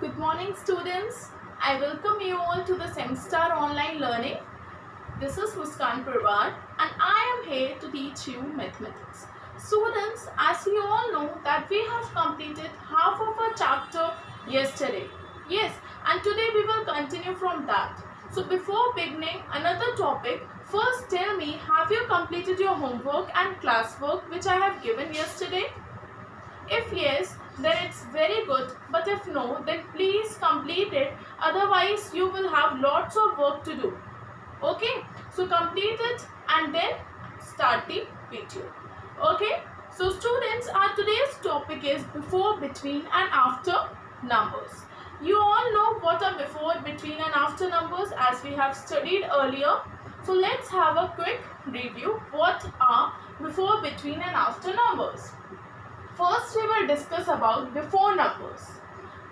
Good morning, students. I welcome you all to the Semstar Online Learning. This is Muskan Parwar and I am here to teach you mathematics. Students, as you all know that we have completed half of our chapter yesterday. Yes, and today we will continue from that. So before beginning another topic, first tell me, have you completed your homework and classwork which I have given yesterday? If yes, then it's very good, but if no, then please complete it, otherwise you will have lots of work to do. Okay, so complete it and then start the video. Okay, so students, our today's topic is before, between and after numbers. You all know what are before, between and after numbers as we have studied earlier. So let's have a quick review. What are before, between and after numbers? First, we will discuss about before numbers.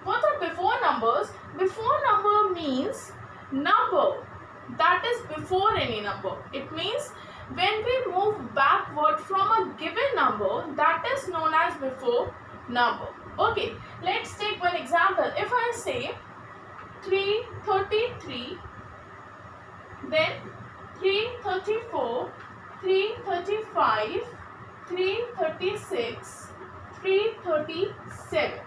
What are before numbers? Before number means number that is before any number. It means when we move backward from a given number, that is known as before number. Okay, let's take one example. If I say 333, then 334, 335, 336, 337.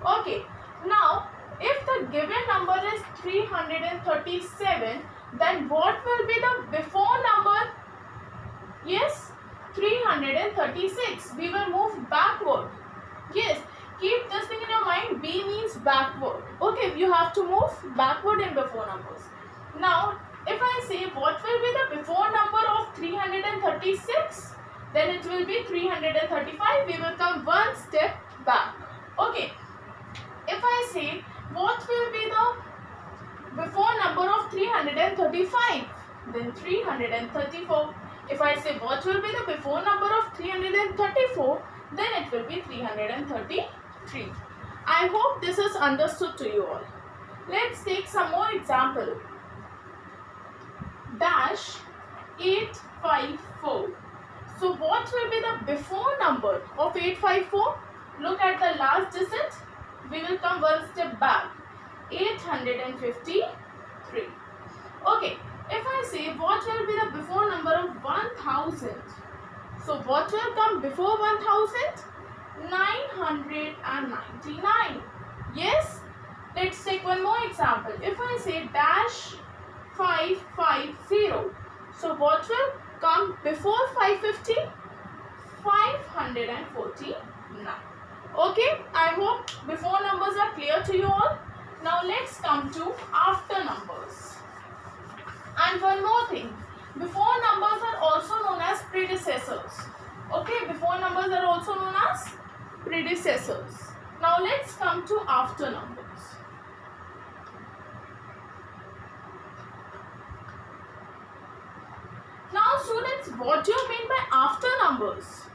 Okay, now if the given number is 337, then what will be the before number? Yes, 336. We will move backward. Yes, keep this thing in your mind. B means backward. Okay, you have to move backward in before numbers. Now, if I say what will be the before number of 336? Then it will be 335. We will come one step back. Okay. If I say what will be the before number of 335? Then 334. If I say what will be the before number of 334? Then it will be 333. I hope this is understood to you all. Let's take some more example. Dash 854. So what will be the before number of 854? Look at the last digit. We will come one step back. 853. Okay. If I say what will be the before number of 1000? So what will come before 1000? 999. Yes? Let's take one more example. If I say dash 550. So what will come before 550? 549. Okay, I hope before numbers are clear to you all. Now let's come to after numbers. And one more thing, before numbers are also known as predecessors. Okay, before numbers are also known as predecessors. Now let's come to after numbers. Now students, what do you mean by after numbers?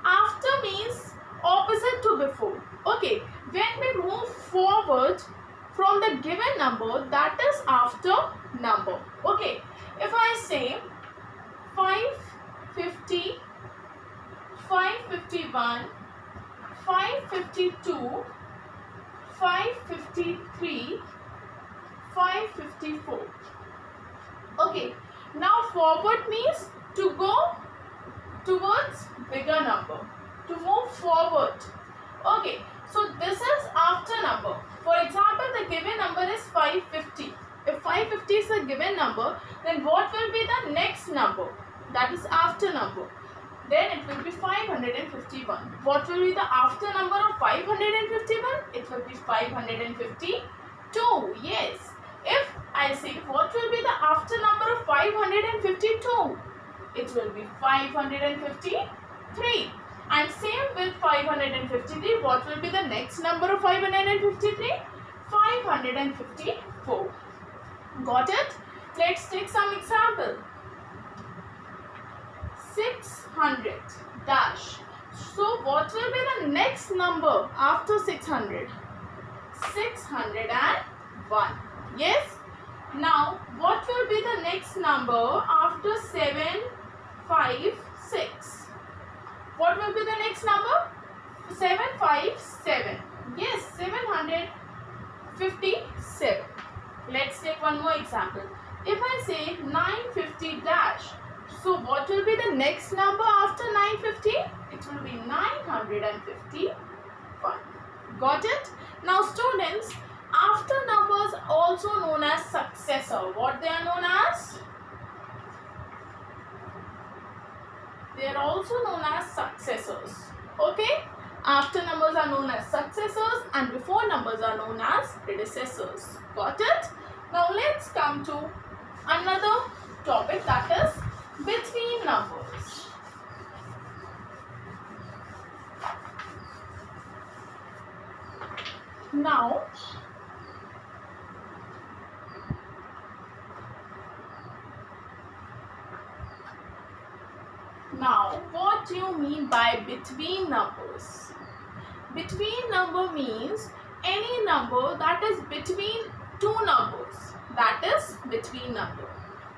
After means opposite to before. Okay, when we move forward from the given number, that is after number. Okay, if I say 550, 551, 552, 553, 554. Okay, now forward means to go towards bigger number, to move forward. Okay, so this is after number. For example, the given number is 550. If 550 is a given number, then what will be the next number? That is after number. Then it will be 551. What will be the after number of 551? It will be 552. Yes. If I say what will be the after number of 552? It will be 553. And same with 553. What will be the next number of 553? 554. Got it? Let's take some example. 600 dash. So what will be the next number after 600? 601. Yes? Now what will be the next number after 756? What will be the next number? 757. Yes, 700 57. Let's take one more example. If I say 950 dash, so what will be the next number after 950? It will be 951. Got it? Now students, after numbers also known as successor. What they are known as? They are also known as successors. Okay? After numbers are known as successors and before numbers are known as predecessors. Got it? Now let's come to another topic, that is between numbers. Now what do you mean by between numbers? Between number means any number that is between two numbers. That is between number.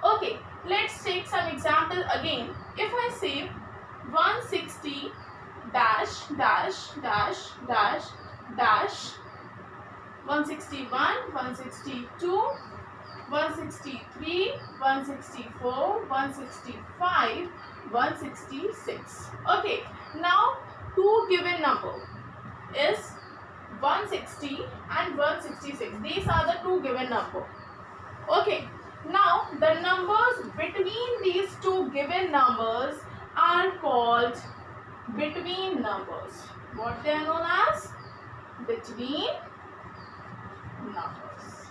Okay, let's take some example again. If I say 160 dash dash dash dash dash 161, 162, 163, 164, 165, 166. Okay, now two given number is 160 and 166. These are the two given number. Okay, now the numbers between these two given numbers are called between numbers. What they are known as? Between numbers.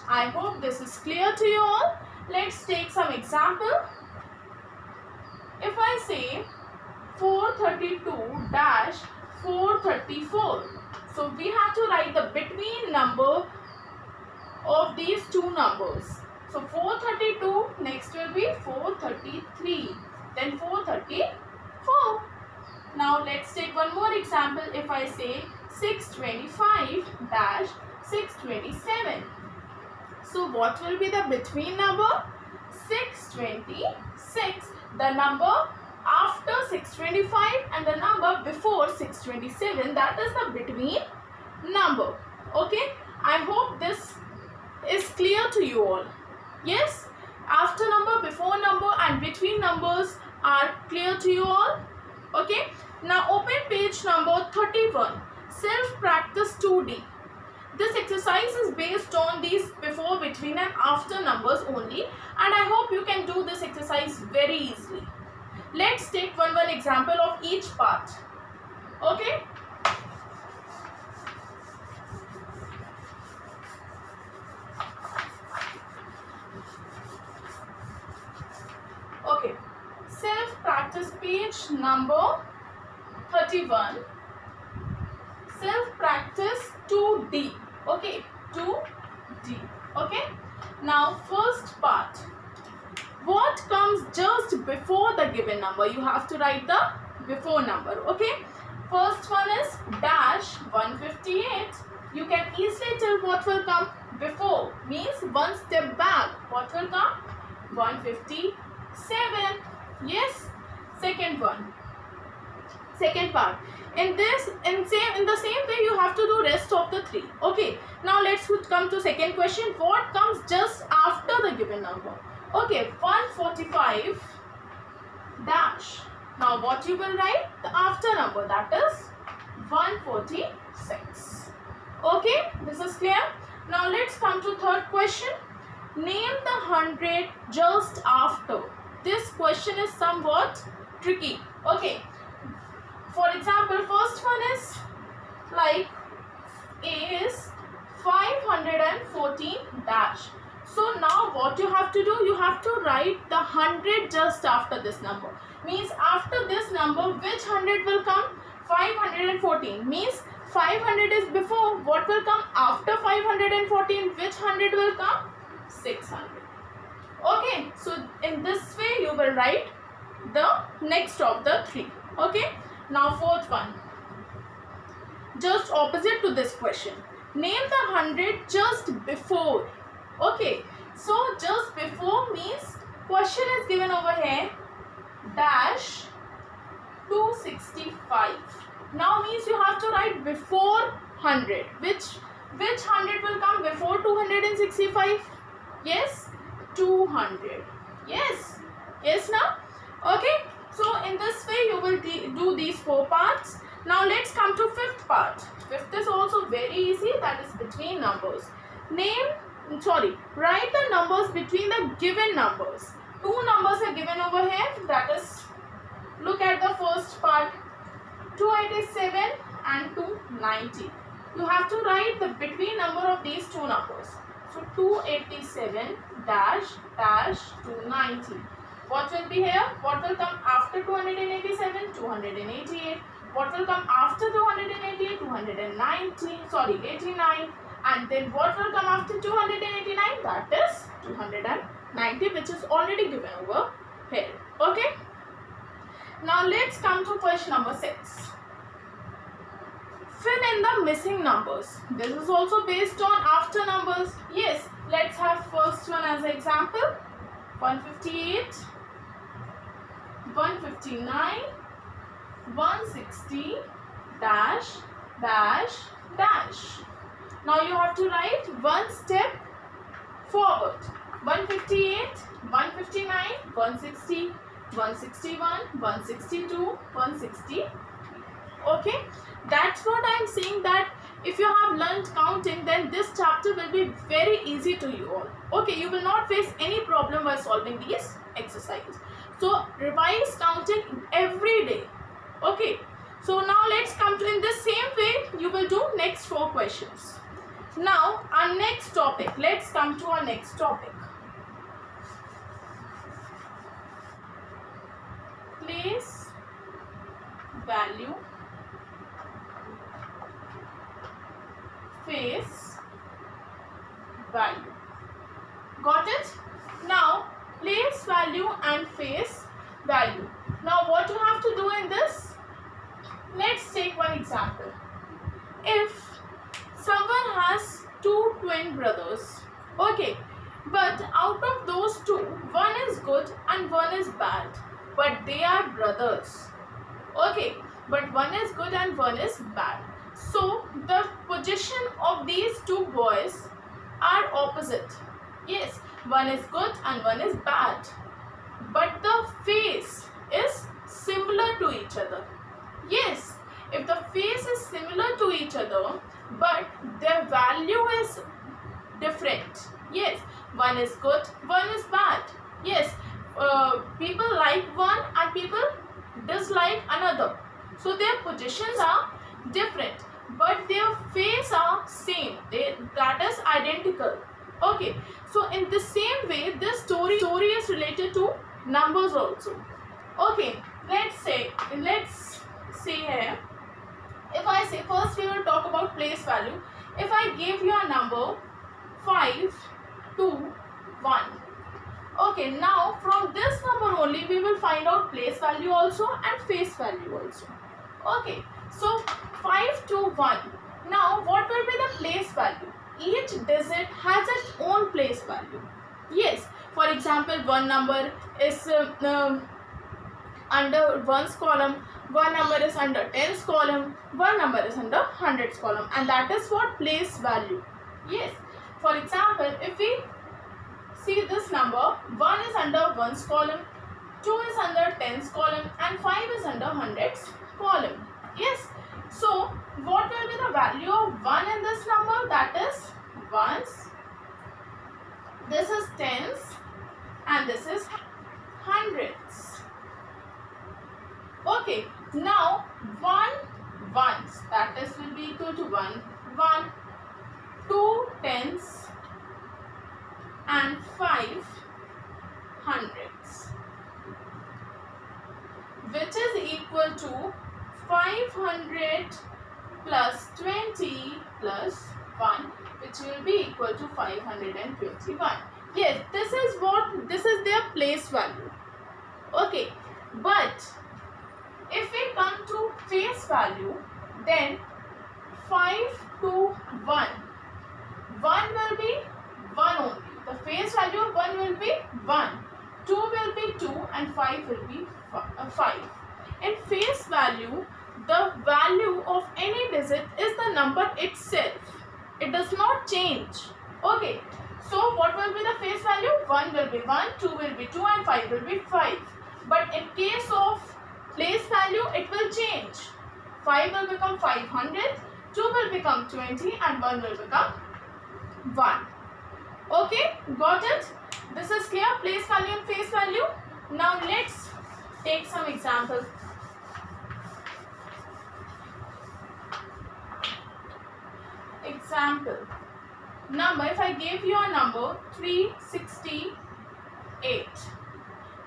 I hope this is clear to you all. Let's take some example. If I say 432 dash 434, so we have to write the between number of these two numbers. So 432, next will be 433, then 434. Now let's take one more example. If I say 625 dash 627, so what will be the between number? 626, the number after 625 and the number before 627, that is the between number. Okay, I hope this is clear to you all. Yes, after number, before number and between numbers are clear to you all. Okay, now open page number 31, self practice 2D. This exercise is based on these before, between and after numbers only, and I hope you can do this exercise very easily. Let's take one example of each part. Okay. Okay. Self-practice page number 31. Self-practice 2D. Okay. 2D. Okay. Now first part. What comes just before the given number? You have to write the before number. Okay. First one is dash 158. You can easily tell what will come before. Means one step back. What will come? 157. Yes. Second one. Second part. In the same way you have to do rest of the three. Okay. Now let's come to second question. What comes just after the given number? Okay, 145 dash. Now what you will write? The after number, that is 146. Okay, this is clear. Now let's come to third question. Name the 100 just after. This question is somewhat tricky. Okay, for example, first one is like is 514 dash. So now what you have to do, you have to write the 100 just after this number. Means after this number, which 100 will come? 514. Means 500 is before. What will come after 514? Which 100 will come? 600. Okay. So in this way you will write the next of the three. Okay. Now fourth one. Just opposite to this question. Name the 100 just before. Okay, so just before means question is given over here dash 265. Now means you have to write before 100. Which 100 will come before 265? Yes, 200. Yes, yes now? Okay, so in this way you will do these 4 parts. Now let's come to 5th part. 5th is also very easy, that is between numbers. Write the numbers between the given numbers. 2 numbers are given over here, that is, look at the first part, 287 and 290. You have to write the between number of these 2 numbers. So 287 dash dash 290. What will be here? What will come after 287? 288. What will come after 288? 89. And then what will come after 289? That is 290, which is already given over here. Okay. Now let's come to question number 6. Fill in the missing numbers. This is also based on after numbers. Yes, let's have first one as an example. 158, 159, 160, dash, dash, dash. Now you have to write one step forward. 158, 159, 160, 161, 162, 160. Okay, that's what I am saying, that if you have learned counting, then this chapter will be very easy to you all. Okay, you will not face any problem while solving these exercises. So revise counting every day. Okay, so now let's come to, in the same way you will do next 4 questions. Now our next topic, let's come to our next topic. Place value, face value. Got it? Now place value and face value. Now what you have to do in this? Let's take one example. If someone has 2 twin brothers, okay, but out of those 2, one is good and one is bad, but they are brothers. Okay, but one is good and one is bad. So the position of these 2 boys are opposite. Yes, one is good and one is bad, but the face is similar to each other. Yes, if the face is similar to each other, but their value is different. Yes, one is good, one is bad. Yes, people like one and people dislike another. So their positions are different, but their face are same. That is identical. Okay, so in the same way, this story is related to numbers also. Okay, let's say here, if I say, first we will talk about place value. If I give you a number 5, 2, 1. Okay, now from this number only we will find out place value also and face value also. Okay, so 5 to 1. Now what will be the place value? Each digit has its own place value. Yes, for example, one number is under 1's column, one number is under 10's column, one number is under 100's column, and that is what place value. Yes, for example, if we see this number, 1 is under 1's column, 2 is under 10's column, and 5 is under 100's column. Yes, so what will be the value of 1 in this number? That is 1's, this is 10's, and this is 100's. Okay, now 1 1's, that is will be equal to 1 1, 2 10's, and 5 100's, which is equal to 500 plus 20 plus 1, which will be equal to 521. Yes, this is their place value. Okay, but if we come to face value, then 5 to 1, 1 will be 1 only. The face value of 1 will be 1, 2 will be 2, and 5 will be 5. In face value, the value of any digit is the number itself. It does not change. Okay. So what will be the face value? 1 will be 1, 2 will be 2 and 5 will be 5. But in case of place value, it will change. 5 will become 500, 2 will become 20 and 1 will become 1. Okay, got it? This is clear, place value and face value. Now let's take some examples. Example. Number, if I gave you a number 368.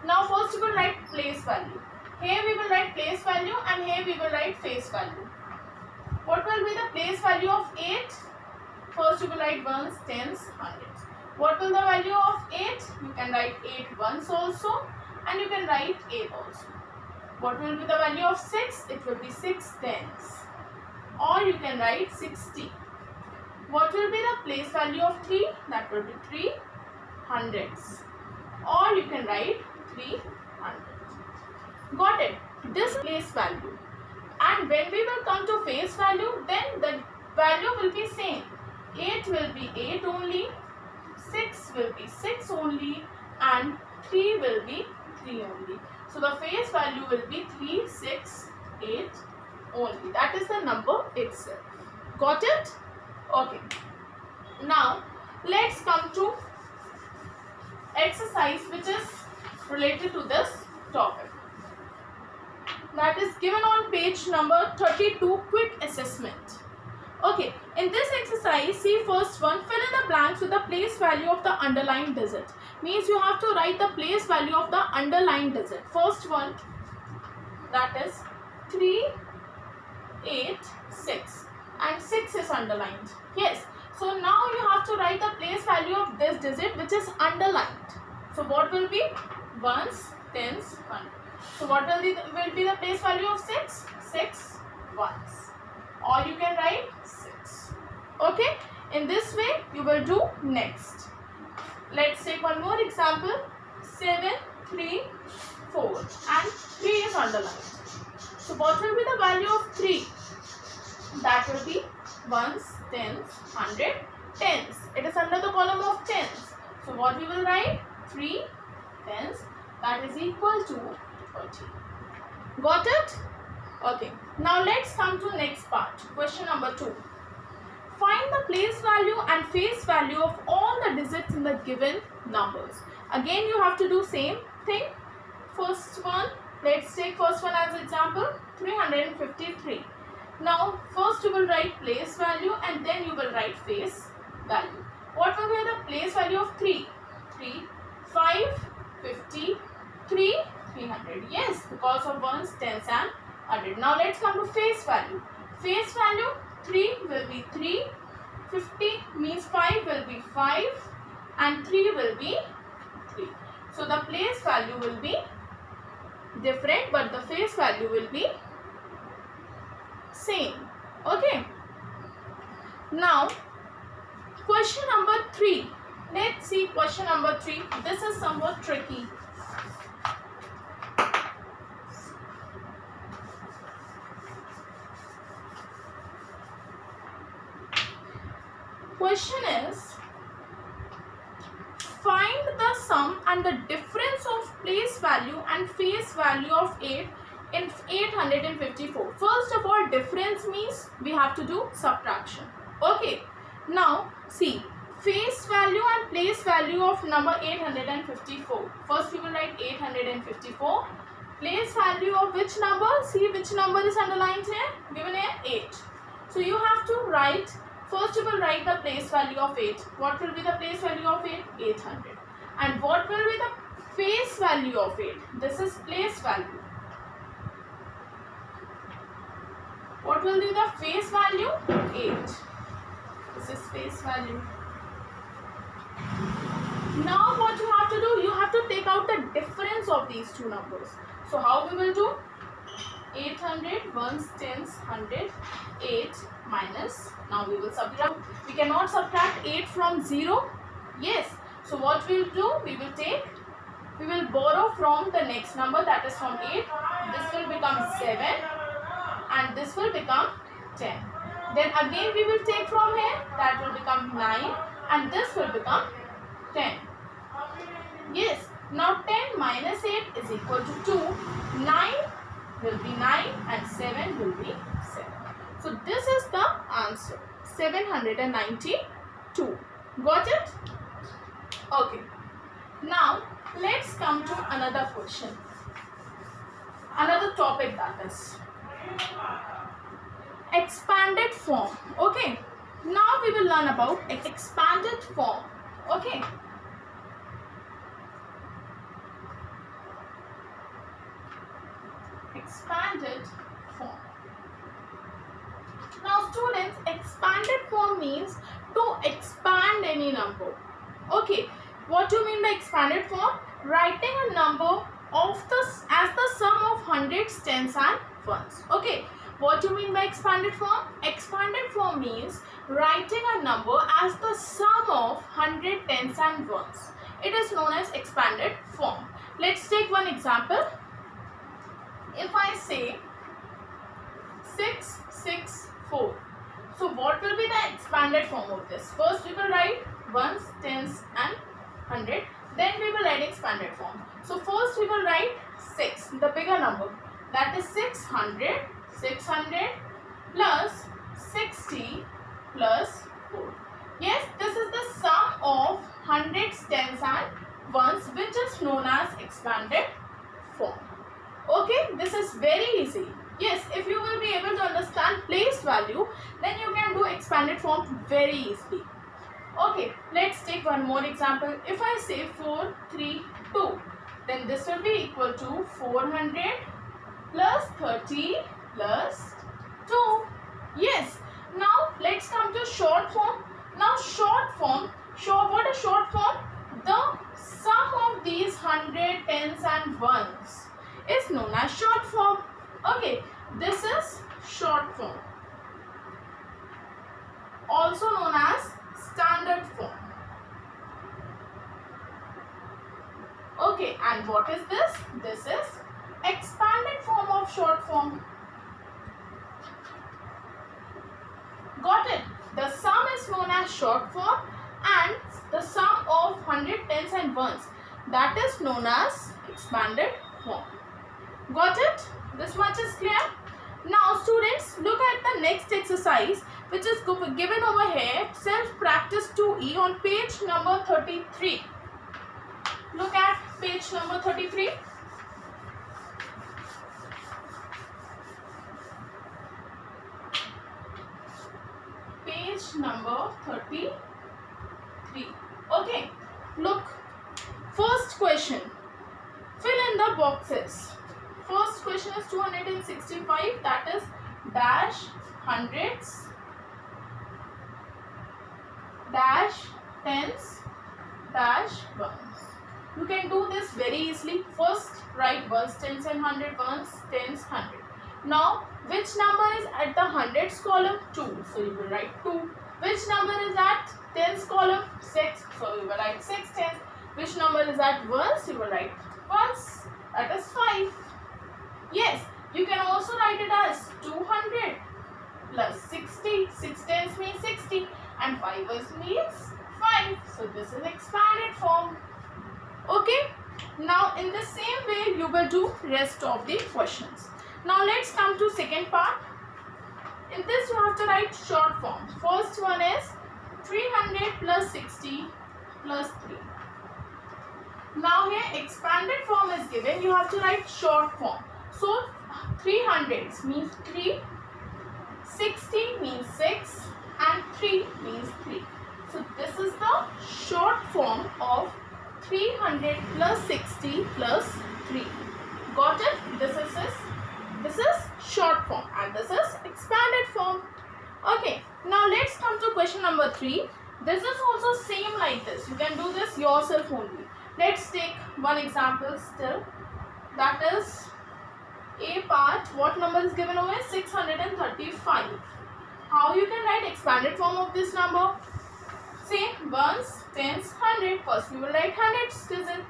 Now first we will write place value. Here we will write place value and here we will write face value. What will be the place value of 8? First we will write ones, tens, hundreds. What will the value of 8? You can write 8 ones also and you can write 8 also. What will be the value of 6? It will be 6 tens. Or you can write 60. What will be the place value of 3? That will be 3 hundreds. Or you can write 300. Got it? This place value. And when we will come to face value, then the value will be same. 8 will be 8 only, 6 will be 6 only and 3 will be 3 only. So the face value will be 368 only. That is the number itself. Got it? Okay. Now let's come to exercise which is related to this topic. That is given on page number 32, quick assessment. Okay, in this exercise, see first one, fill in the blanks with the place value of the underlined digit. Means you have to write the place value of the underlined digit. First one, that is 386 and 6 is underlined. Yes, so now you have to write the place value of this digit which is underlined. So what will be? Ones, tens, hundreds. So what will be the place value of 6? 6 ones. Or you can write 6. Okay. In this way you will do next. Let's take one more example. 7, 3, 4 and 3 is underlined. So what will be the value of 3? That will be ones, tens, hundred, tens. It is under the column of tens. So what we will write? 3 tens, that is equal to 30. Got it? Okay. Now let's come to next part. Question number 2. Find the place value and face value of all the digits in the given numbers. Again you have to do same thing. First one, let's take first one as example, 353. Now first you will write place value and then you will write face value. What will be the place value of 3? 3, 5, 50, 3, 300. Yes, because of ones, tens and 100. Now let's come to face value. Face value, 3 will be 3, 50 means 5 will be 5 and 3 will be 3. So the place value will be different but the face value will be same. Okay. Now question number 3. Let's see question number 3. This is somewhat tricky. Question is, find the sum and the difference of place value and face value of 8 in 854. First of all, difference means we have to do subtraction. Okay. Now see, face value and place value of number 854. First we will write 854. Place value of which number? See which number is underlined here? Given here 8. So you have to write, first you will write the place value of 8. What will be the place value of 8? 800. And what will be the face value of 8? This is place value. What will be the face value? 8. This is face value. Now what you have to do? You have to take out the difference of these two numbers. So how we will do? 800, ones, tens, 100, 8 minus, now we will subtract. We cannot subtract 8 from 0. Yes. So what we will do? We will borrow from the next number, that is from 8. This will become 7 and this will become 10. Then again we will take from here, that will become 9 and this will become 10. Yes, now 10 minus 8 is equal to 2. 9 will be 9 and 7 will be 7. So this is the answer, 792. Got it? Okay. Now let's come to another question. Another topic, that is expanded form. Okay. Now we will learn about expanded form. Okay. Expanded form. Now students, expanded form means to expand any number. Okay, what do you mean by expanded form? Writing a number of as the sum of hundreds, tens and ones. Okay, what do you mean by expanded form? Expanded form means writing a number as the sum of hundred, tens and ones. It is known as expanded form. Let's take one example. If I say 664, so what will be the expanded form of this? First we will write ones, tens and hundred. Then we will write expanded form. So first we will write 6, the bigger number. That is 600. 600 plus 60 plus 4. Yes, this is the sum of hundreds, tens and ones, which is known as expanded form. Okay, this is very easy. Yes, if you will be able to understand place value, then you can do expanded form very easily. Okay, let's take one more example. If I say 432, then this will be equal to 400 plus 30 plus 2. Yes, now let's come to short form. Now short form, what is short form? The sum of these 100, tens and ones is known as short form. Okay, this is short form, also known as standard form. Okay, and what is this? This is expanded form of short form. Got it? The sum is known as short form and the sum of 100, tens and ones, that is known as expanded form. Got it? This much is clear? Now students, look at the next exercise which is given over here, self-practice 2E on page number 33. Look at page number 33. Page number 33. Okay, look. First question. Fill in the boxes. First question is 265, that is dash hundreds, dash tens, dash ones. You can do this very easily. First write ones, tens and hundred, ones, tens, hundred. Now which number is at the hundreds column? 2. So you will write 2. Which number is at tens column? 6. So you will write 6 tens. Which number is at ones? You will write ones. That is 5. Yes, you can also write it as 200 plus 60. 6 tens means 60 and 5 ones means 5. So this is expanded form. Okay. Now in the same way you will do rest of the questions. Now let's come to second part. In this you have to write short form. First one is 300 plus 60 plus 3. Now here expanded form is given. You have to write short form. So 300 means 3, 60 means 6 and 3 means 3. So this is the short form of 300 plus 60 plus 3. Got it? This is short form and this is expanded form. Okay, now let's come to question number 3. This is also same like this. You can do this yourself only. Let's take one example still. That is A part. What number is given over? 635. How you can write expanded form of this number? Say ones, tens, hundred. First we will write hundreds digit,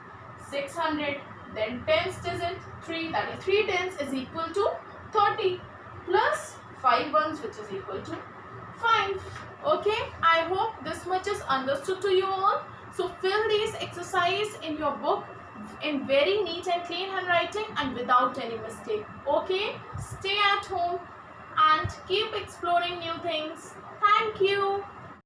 600. Then tens digit, 3. That is 3 tens is equal to 30 plus 5 ones which is equal to 5. Okay, I hope this much is understood to you all. So fill these exercise in your book in very neat and clean handwriting and without any mistake. Okay, stay at home and keep exploring new things. Thank you.